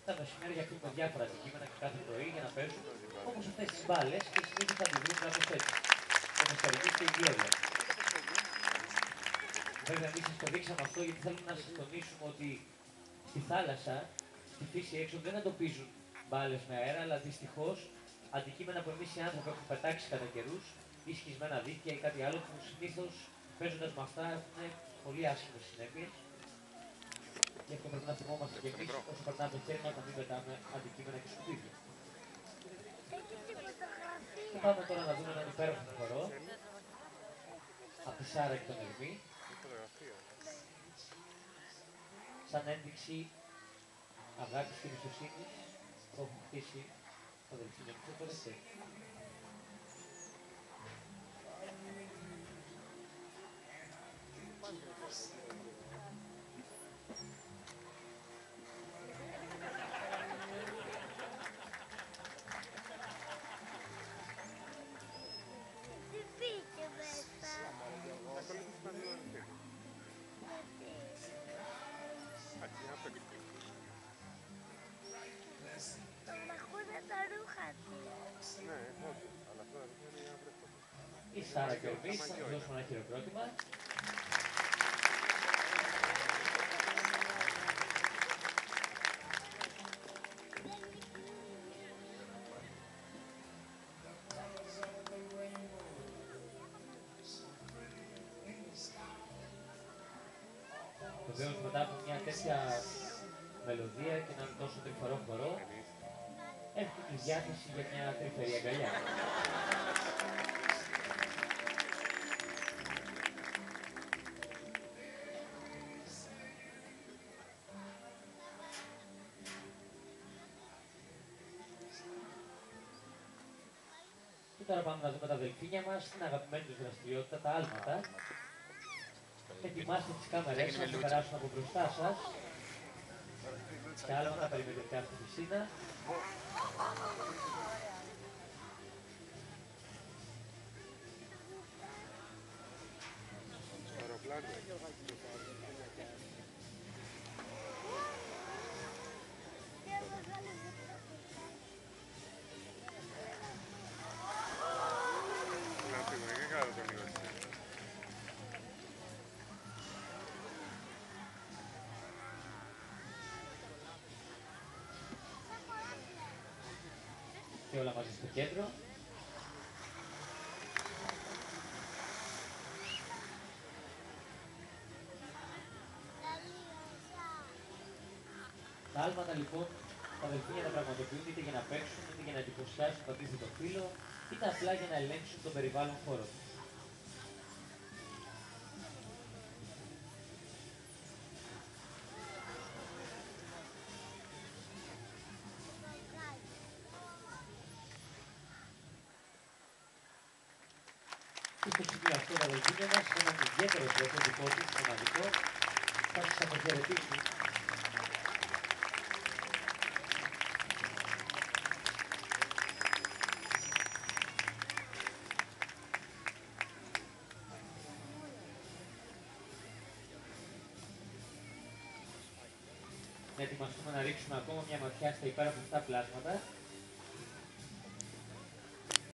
Τα μεσημέρια αφήνουμε διάφορα αντικείμενα και κάθε πρωί για να παίζουν, όπως αυτές τις μπάλες και συνήθως θα τη βρουν κάπως έτσι. Όπως τα ρημίς και η γέλια. Βέβαια, εμείς σας το δείξαμε αυτό γιατί θέλουμε να σας τονίσουμε ότι στη θάλασσα, στη φύση έξω δεν εντοπίζουν μπάλες με αέρα, αλλά δυστυχώς αντικείμενα που εμείς οι άνθρωποι έχουμε πετάξει κατά καιρούς ή σχισμένα δίχτυα ή κάτι άλλο που συνήθως παίζοντας με αυτά έχουν πολύ άσχημες συνέπειες. Γι' αυτό πρέπει να θυμόμαστε και εμείς όσο περνάμε το χέρι μας να μην πετάμε αντικείμενα και σκουπίδια. Και πάμε τώρα να δούμε έναν υπέροχο χορό από τη Σάρα και τον Ερμή. Σαν ένδειξη αγάπης και εμπιστοσύνης που έχουν χτίσει το Δελφίνιο και το Δευτέρι. Η Σάρα και ο Ερμή θα τους δώσουμε ένα χειροκρότημα. Βεβαίως μετά από μια τέτοια μελωδία και έναν τόσο τρυφερό χορό, έχουμε τη διάθεση για μια τρυφερή αγκαλιά. Και τώρα πάμε να δούμε τα δελφίνια μας, την αγαπημένη τους δραστηριότητα, τα άλματα. Ετοιμάστε τις κάμερες σας, θα περάσουν από μπροστά σας. Τα άλματα περιμετρικά στη πισίνα. Και όλα μαζί στο κέντρο. Τα άλματα λοιπόν, τα δελφίνια τα πραγματοποιούν είτε για να παίξουν, είτε για να εντυπωσιάσουν το αντίθετο φύλλο, είτε απλά για να ελέγξουν τον περιβάλλον χώρο τους. Και στο σημείο αυτό τα δελφίνια μας, με έναν ιδιαίτερο τρόπο δικό τους, μοναδικό, θα σας αποχαιρετήσουν. Να ετοιμαστούμε να ρίξουμε ακόμα μια ματιά στα υπέροχα αυτά πλάσματα.